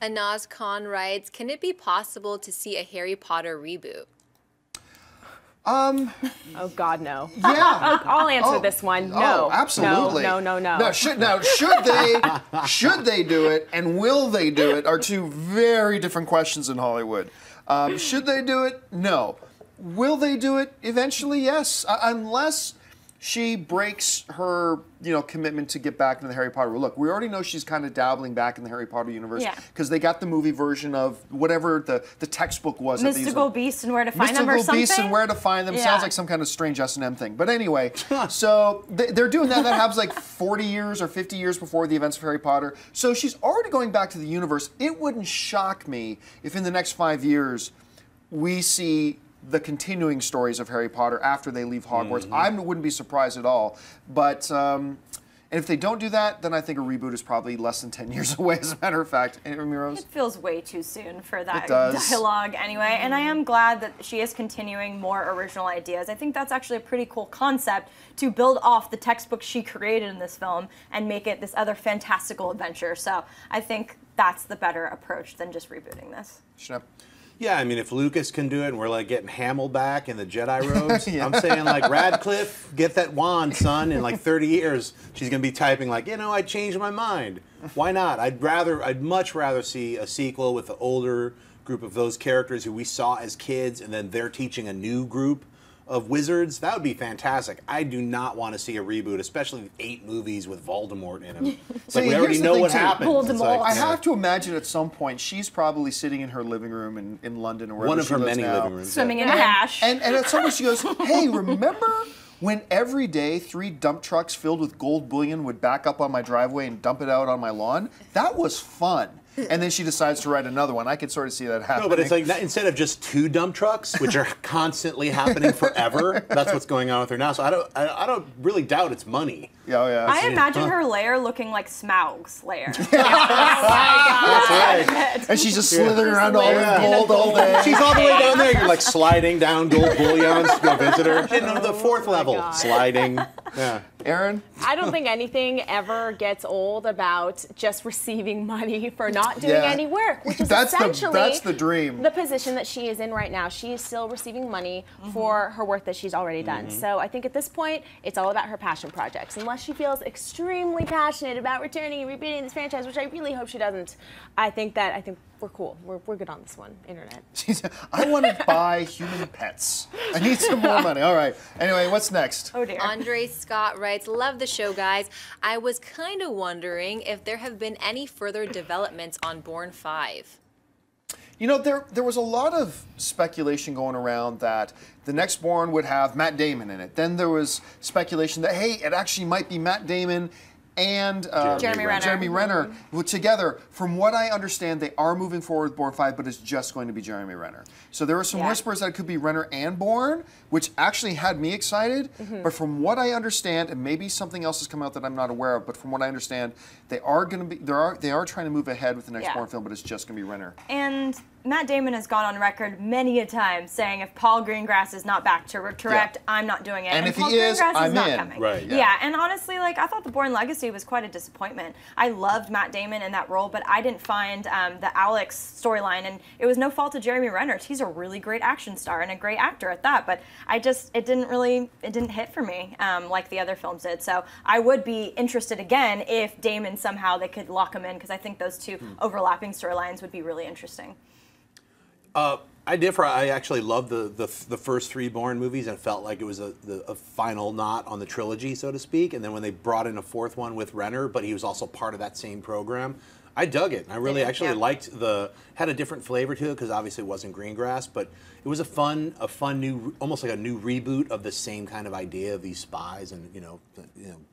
Anaz Khan writes, can it be possible to see a Harry Potter reboot? Oh God, no. Yeah. I'll answer this one. No. Oh, absolutely. No. Now, should they do it, and will they do it, are two very different questions in Hollywood. Should they do it? No. Will they do it? Eventually, yes. Unless she breaks her, commitment to get back into the Harry Potter. Look, we already know she's kind of dabbling back in the Harry Potter universe because they got the movie version of whatever the textbook was. Mystical Beasts and Where to Find Them or something? Mystical Beasts and Where to Find Them. Sounds like some kind of strange S&M thing. But anyway, so they're doing that. That happens like 40 years or 50 years before the events of Harry Potter. So she's already going back to the universe. It wouldn't shock me if in the next 5 years we see the continuing stories of Harry Potter after they leave Hogwarts. I wouldn't be surprised at all. But and if they don't do that, then I think a reboot is probably less than 10 years away, as a matter of fact. Rose? It feels way too soon for that dialogue anyway. And I am glad that she is continuing more original ideas. I think that's actually a pretty cool concept to build off the textbook she created in this film and make it this other fantastical adventure. So I think that's the better approach than just rebooting this. Schnepp? Yeah, I mean, if Lucas can do it and we're like getting Hamill back in the Jedi robes, I'm saying like Radcliffe, get that wand, son. In like 30 years, she's gonna be typing like, I changed my mind. Why not? I'd much rather see a sequel with the older group of those characters who we saw as kids, and then they're teaching a new group of wizards. That would be fantastic. I do not want to see a reboot, especially 8 movies with Voldemort in them. Like we already know what happens. Voldemort. I have to imagine at some point she's probably sitting in her living room in London or wherever one of she her lives many now, living rooms. Swimming in hash. And at some point she goes, hey, remember when every day 3 dump trucks filled with gold bullion would back up on my driveway and dump it out on my lawn? That was fun. And then she decides to write another one. I could sort of see that happening. No, but it's like instead of just 2 dump trucks, which are constantly happening forever, that's what's going on with her now. So I don't really doubt it's money. Yeah. I imagine her lair looking like Smaug's lair. That's right. And she's just slithering around all in gold all day. She's all the way down there. You're like sliding down gold bullions to go visit her. And on the 4th level, sliding. Yeah. Aaron? I don't think anything ever gets old about just receiving money for not doing any work, which is essentially that's the dream. The position that she is in right now. She is still receiving money for her work that she's already done. So I think at this point, it's all about her passion projects. Unless she feels extremely passionate about returning and rebooting this franchise, which I really hope she doesn't, I think we're cool. We're good on this one, internet. I want to buy human pets. I need some more money. All right. Anyway, what's next? Oh, dear. Andre Scott writes, love the show, guys. I was kind of wondering if there have been any further developments on Bourne 5. There was a lot of speculation going around that the next Bourne would have Matt Damon in it. Then there was speculation that, hey, it actually might be Matt Damon and Jeremy Renner together. From what I understand, they are moving forward with Bourne 5, but it's just going to be Jeremy Renner. So there were some whispers that it could be Renner and Bourne, which actually had me excited. But from what I understand, and maybe something else has come out that I'm not aware of, but from what I understand, they are trying to move ahead with the next Bourne film, but it's just going to be Renner. And Matt Damon has gone on record many a time saying if Paul Greengrass is not back to direct, I'm not doing it. And if Paul he is, Greengrass I'm not in. coming. Right. Yeah, and honestly, I thought the Bourne Legacy was quite a disappointment. I loved Matt Damon in that role, but I didn't find the Alex storyline, and it was no fault of Jeremy Renner. He's a really great action star and a great actor at that, but it didn't hit for me like the other films did. So I would be interested again if Damon somehow they could lock him in, because I think those two overlapping storylines would be really interesting. I differ. I actually loved the first 3 Bourne movies and felt like it was a final knot on the trilogy, so to speak. And then when they brought in a 4th one with Renner, but he was also part of that same program, I dug it. I really actually liked had a different flavor to it because obviously it wasn't Greengrass, but it was a fun new, almost like a new reboot of the same kind of idea of these spies and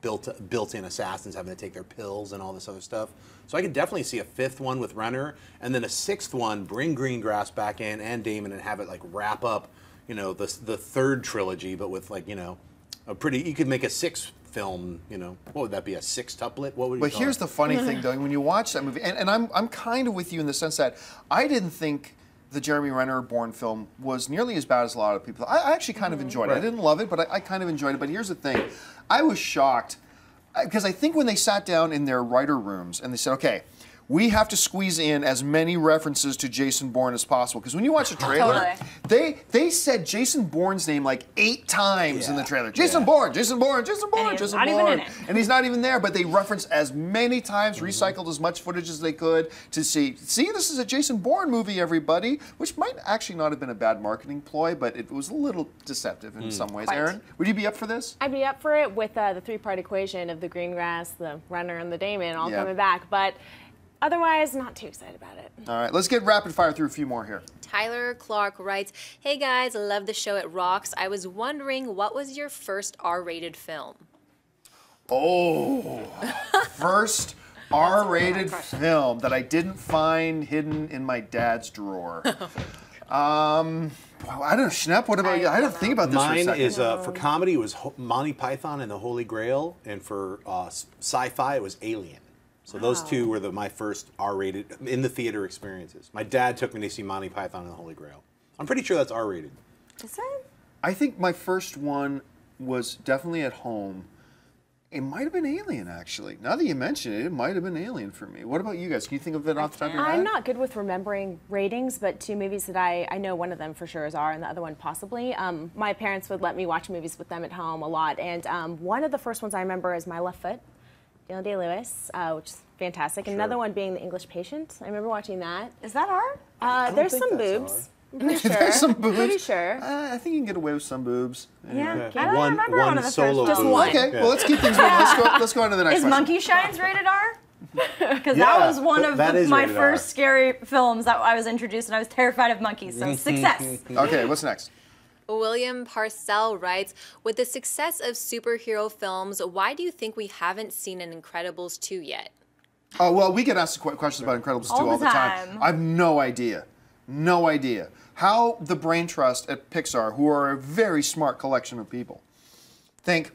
built-in assassins having to take their pills and all this other stuff. So I could definitely see a 5th one with Renner, and then a 6th one, bring Greengrass back in and Damon, and have it like wrap up, the 3rd trilogy, but with a pretty. You could make a 6th film, what would that be, a 6-tuplet? What would you But call here's it? the funny thing, though, when you watch that movie, and I'm kind of with you in the sense that I didn't think the Jeremy Renner Bourne film was nearly as bad as a lot of people. I actually kind of enjoyed it. I didn't love it, but I kind of enjoyed it. But here's the thing. I was shocked. because I think when they sat down in their writer rooms and they said, okay, we have to squeeze in as many references to Jason Bourne as possible. Because when you watch the trailer, they said Jason Bourne's name like 8 times in the trailer. Jason Bourne, Jason Bourne, Jason Bourne, Jason Bourne. And he's not even there, but they referenced as many times, recycled as much footage as they could to see, this is a Jason Bourne movie, everybody, which might actually not have been a bad marketing ploy, but it was a little deceptive in some ways. Aaron, would you be up for this? I'd be up for it with the 3-part equation of the green grass, the runner, and the Damon all coming back. But otherwise, not too excited about it. All right, let's get rapid fire through a few more here. Tyler Clark writes, hey guys, love the show, it rocks. I was wondering, what was your first R-rated film? Oh, first R-rated film that I didn't find hidden in my dad's drawer. I don't know, Schnepp, what about you? I don't think about this for a second. Mine is, for comedy, it was Monty Python and the Holy Grail, and for sci-fi, it was Alien. So those two were my first R-rated in the theater experiences. My dad took me to see Monty Python and the Holy Grail. I'm pretty sure that's R-rated. Is it? I think my first one was definitely at home. It might have been Alien, actually. Now that you mention it, it might have been Alien for me. What about you guys? Can you think of it off the top of your head? I'm not good with remembering ratings, but 2 movies that I know one of them for sure is R and the other one possibly. My parents would let me watch movies with them at home a lot, and one of the first ones I remember is My Left Foot, Daniel Day-Lewis, which is fantastic. Sure. Another one being The English Patient. I remember watching that. Is that R? There's some boobs. I'm pretty sure. There's some boobs. Pretty sure. I think you can get away with some boobs. Yeah. Yeah. I don't remember one of the solo first boob. one. Okay, well, let's keep things moving. Let's go on to the next Is question. Monkey Shines rated R? Because Yeah, that was one of that is my rated first R. scary films that I was introduced, and I was terrified of monkeys, so success. Okay, what's next? William Parcell writes, with the success of superhero films, why do you think we haven't seen an Incredibles 2 yet? Oh, well, we get asked questions about Incredibles 2 all the time. I have no idea. No idea. How the brain trust at Pixar, who are a very smart collection of people, think,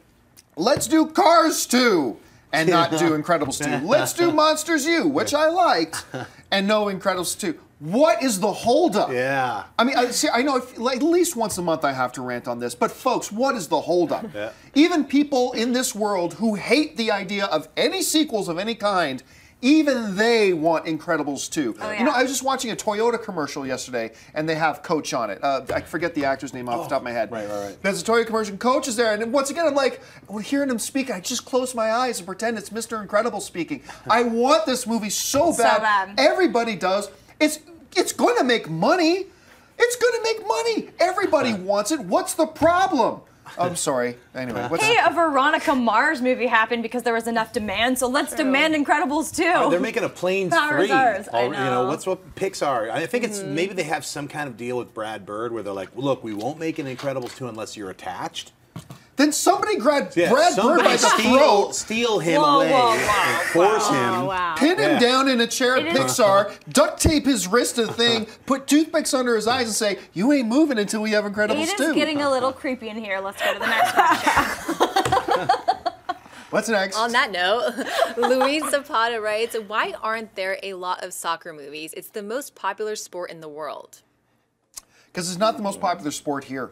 let's do Cars 2 and not do Incredibles 2. Let's do Monsters U, which I liked, and no Incredibles 2. What is the holdup? Yeah. I mean, I know at least once a month I have to rant on this, but folks, what is the holdup? Yeah. Even people in this world who hate the idea of any sequels of any kind, even they want Incredibles 2. Oh, yeah. You know, I was just watching a Toyota commercial yesterday, and they have Coach on it. I forget the actor's name off the top of my head. Right. There's a Toyota commercial, Coach is there, and once again, I'm like, hearing him speak, I just close my eyes and pretend it's Mr. Incredible speaking. I want this movie so bad. bad. Everybody does. It's going to make money. It's going to make money. Everybody wants it. What's the problem? I'm sorry. Anyway, Hey, a Veronica Mars movie happened because there was enough demand, so let's demand Incredibles 2. They're making a Planes Power 3. is ours. I You know, know. what's what Pixar? I think it's maybe they have some kind of deal with Brad Bird where they're like, look, we won't make an Incredibles 2 unless you're attached. Then somebody grab Brad Bird somebody by the throat, steal him Whoa, away, whoa, and force him. Oh, wow. pin him Yeah. down in a chair at It is- Pixar, duct tape his wrist to the thing, put toothpicks under his eyes and say, you ain't moving until we have Incredibles It 2. is getting a little creepy in here. Let's go to the next question. What's next? On that note, Louise Zapata writes, why aren't there a lot of soccer movies? It's the most popular sport in the world. Because it's not the most popular sport here.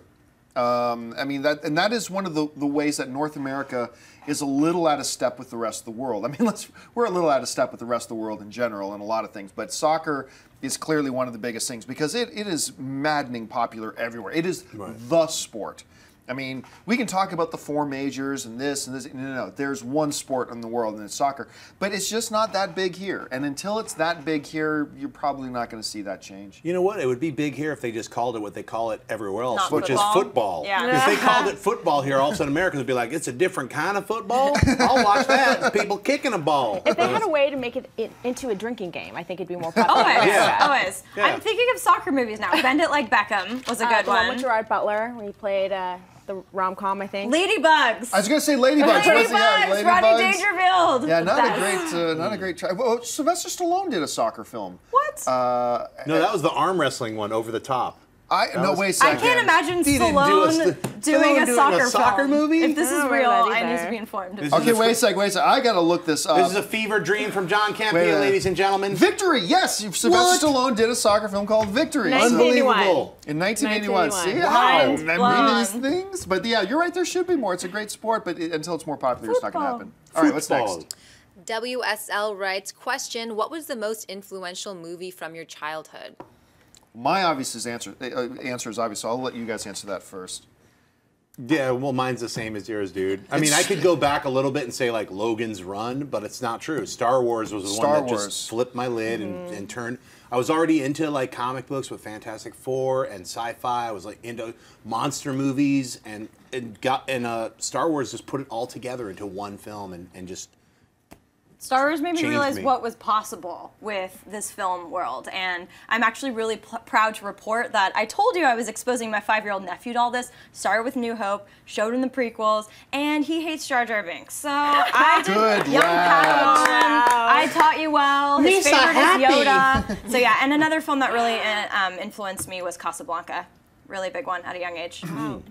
I mean, that is one of the ways that North America is a little out of step with the rest of the world. I mean, we're a little out of step with the rest of the world in general in a lot of things, but soccer is clearly one of the biggest things because it is maddening popular everywhere. It is the sport. I mean, we can talk about the 4 majors and this and this. No. There's one sport in the world, and it's soccer. But it's just not that big here. And until it's that big here, you're probably not going to see that change. You know what? It would be big here if they just called it what they call it everywhere else, Not which football. is football. Yeah. If they called it football here, all of a sudden Americans would be like, it's a different kind of football? I'll watch that. It's people kicking a ball. If they had a way to make it into a drinking game, I think it'd be more popular. Always, Yeah. always. Yeah. I'm thinking of soccer movies now. Bend It Like Beckham was a good The one one. with Gerard Butler when he played the rom-com, I think. Ladybugs. I was going to say Ladybugs. Ladybugs. Rodney Dangerfield. Yeah, not That's- a great try. Well, Sylvester Stallone did a soccer film. What? No, that was the arm wrestling one over the top. No, wait a I second. can't imagine He didn't Stallone doing a soccer film. movie? If this is I don't real, remember that I need either. to be informed. This Okay, is a- wait a second. I got to look this up. This is a fever dream from John Wait a Campea, minute. ladies and gentlemen. Victory, yes. Sylvester Stallone did a soccer film called Victory. 1981. Unbelievable. In 1981. See 1981. how Mind I read these blown. things? But yeah, you're right. There should be more. It's a great sport, but until it's more popular, it's not going to Football. happen. All right, what's Football. next? WSL writes, question, what was the most influential movie from your childhood? My obvious answer is obvious, so I'll let you guys answer that first. Yeah, well, mine's the same as yours, dude. I mean, I could go back a little bit and say, like, Logan's Run, but it's not true. Star Wars was the one that just flipped my lid and turned. I was already into, like, comic books with Fantastic Four and sci-fi. I was, like, into monster movies, and Star Wars just put it all together into one film and just... Star Wars made me Changed realize me. what was possible with this film world, and I'm actually really proud to report that I told you I was exposing my 5-year-old nephew to all this. Started with New Hope, showed him the prequels, and he hates Jar Jar Binks. So I did Good young lad. Padawan. I taught you well. His Lisa, favorite happy. is Yoda. So yeah, and another film that really influenced me was Casablanca. Really big one at a young age.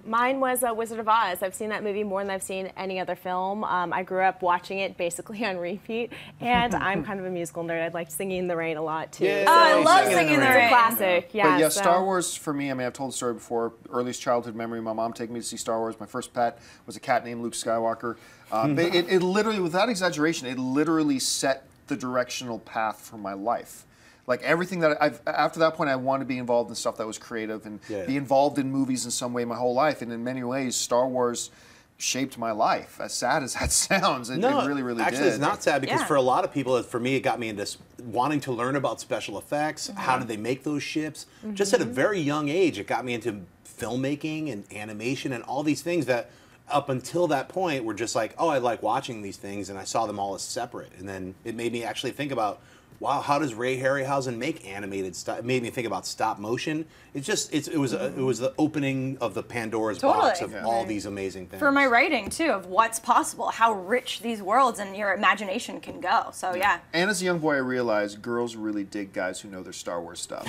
Mine was Wizard of Oz. I've seen that movie more than I've seen any other film. I grew up watching it basically on repeat, and I'm kind of a musical nerd. I like Singing in the Rain a lot too. Yeah. Oh, I love Singing in Singing in the the Rain. Rain. Classic, yeah. But yeah, so- Star Wars for me, I mean, I've told the story before, earliest childhood memory, my mom taking me to see Star Wars. My first pet was a cat named Luke Skywalker. It literally, without exaggeration, it literally set the directional path for my life. Like everything that after that point, I wanted to be involved in stuff that was creative and be involved in movies in some way my whole life. And in many ways, Star Wars shaped my life. As sad as that sounds, it really, really actually, did. it's not sad because Yeah. for a lot of people, for me, it got me into wanting to learn about special effects. How did they make those ships? Just at a very young age, it got me into filmmaking and animation and all these things that up until that point were just like, oh, I like watching these things, and I saw them all as separate. And then it made me actually think about, wow, how does Ray Harryhausen make animated stuff? It made me think about stop motion. It was the opening of the Pandora's box of Totally. all these amazing things. For my writing too, of what's possible, how rich these worlds and your imagination can go. So yeah. And as a young boy, I realized girls really dig guys who know their Star Wars stuff.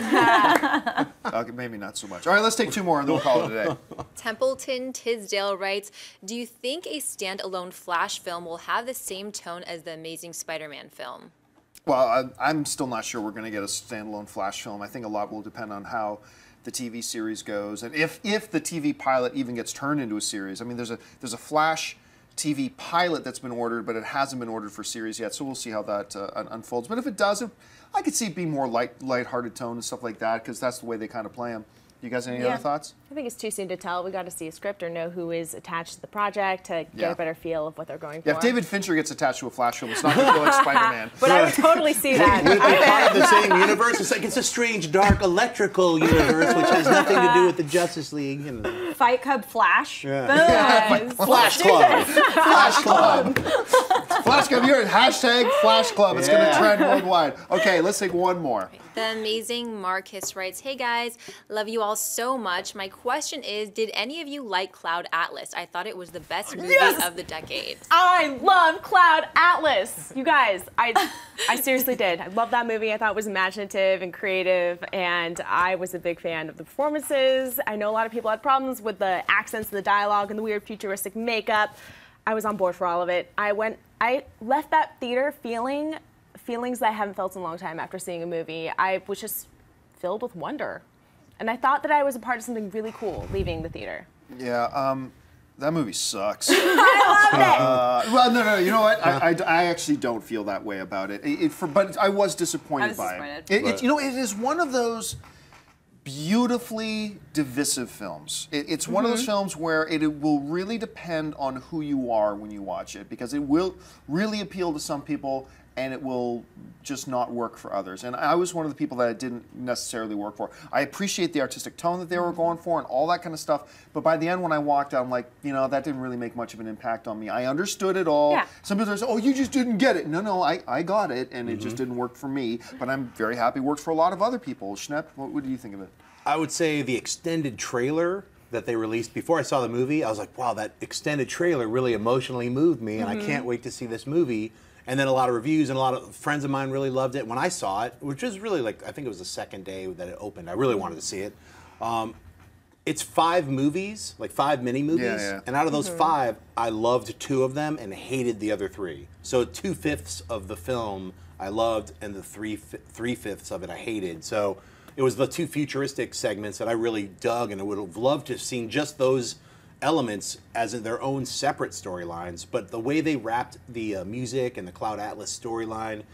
Okay, maybe not so much. All right, let's take two more and then we'll call it a day. Templeton Tisdale writes, do you think a standalone Flash film will have the same tone as the Amazing Spider-Man film? Well, I'm still not sure we're going to get a standalone Flash film. I think a lot will depend on how the TV series goes, and if the TV pilot even gets turned into a series. I mean, there's a Flash TV pilot that's been ordered, but it hasn't been ordered for series yet. So we'll see how that unfolds. But if it does, I could see it being more light-hearted tone and stuff like that, because that's the way they kind of play them. You guys, any other thoughts? I think it's too soon to tell. We got to see a script or know who is attached to the project to get a better feel of what they're going for. Yeah, if David Fincher gets attached to a Flash film, it's not going to go like Spider-Man. But I would totally see that. Would it be part of the same universe? It's like it's a strange, dark, electrical universe, which has nothing to do with the Justice League. You know. Fight Club Flash. Yes. Flash Club. Flash Club. Flash Club, you're hashtag Flash Club. It's going to trend worldwide. Okay, let's take one more. The amazing Marcus writes, hey guys, love you all so much. My question is, did any of you like Cloud Atlas? I thought it was the best movie of the decade. I love Cloud Atlas. You guys, I seriously did. I love that movie. I thought it was imaginative and creative, and I was a big fan of the performances. I know a lot of people had problems with the accents and the dialogue and the weird futuristic makeup. I was on board for all of it. I left that theater feelings that I haven't felt in a long time after seeing a movie. I was just filled with wonder. And I thought that I was a part of something really cool leaving the theater. Yeah, that movie sucks. I loved it. Well, no, you know what? I actually don't feel that way about it. But I was disappointed by it. It is one of those beautifully divisive films. It's one of those films where it will really depend on who you are when you watch it, because it will really appeal to some people and it will just not work for others. And I was one of the people that it didn't necessarily work for. I appreciate the artistic tone that they were going for and all that kind of stuff, but by the end when I walked out, I'm like, that didn't really make much of an impact on me. I understood it all. Yeah. Some people say, oh, you just didn't get it. No, I got it, and it just didn't work for me, but I'm very happy it worked for a lot of other people. Schnepp, what do you think of it? I would say the extended trailer that they released before I saw the movie, I was like, wow, that extended trailer really emotionally moved me, and I can't wait to see this movie. And then a lot of reviews and a lot of friends of mine really loved it. When I saw it, which was really I think it was the second day that it opened, I really wanted to see it. It's 5 movies, like 5 mini movies, and out of those 5, I loved 2 of them and hated the other 3. So 2/5 of the film I loved, and the 3/5 of it I hated. So it was the 2 futuristic segments that I really dug, and I would have loved to have seen just those elements as in their own separate storylines, but the way they wrapped the music and the Cloud Atlas storyline,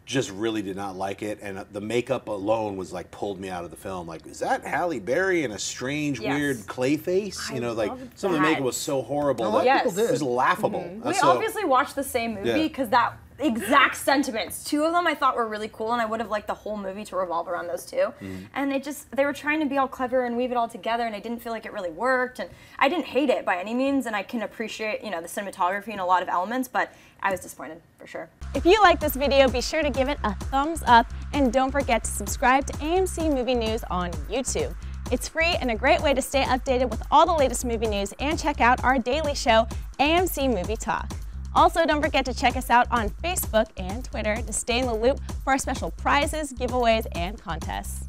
just really did not like it, and the makeup alone was like pulled me out of the film. Like, is that Halle Berry in a strange, weird clay face? You know, like some of the makeup was so horrible that it was laughable. We obviously watched the same movie because that exact sentiments. Two of them I thought were really cool, and I would have liked the whole movie to revolve around those two. And they were trying to be all clever and weave it all together, and I didn't feel like it really worked. And I didn't hate it by any means, and I can appreciate, you know, the cinematography and a lot of elements, but I was disappointed for sure. If you like this video, be sure to give it a thumbs up, and don't forget to subscribe to AMC Movie News on YouTube. It's free and a great way to stay updated with all the latest movie news, and check out our daily show, AMC Movie Talk. Also, don't forget to check us out on Facebook and Twitter to stay in the loop for our special prizes, giveaways, and contests.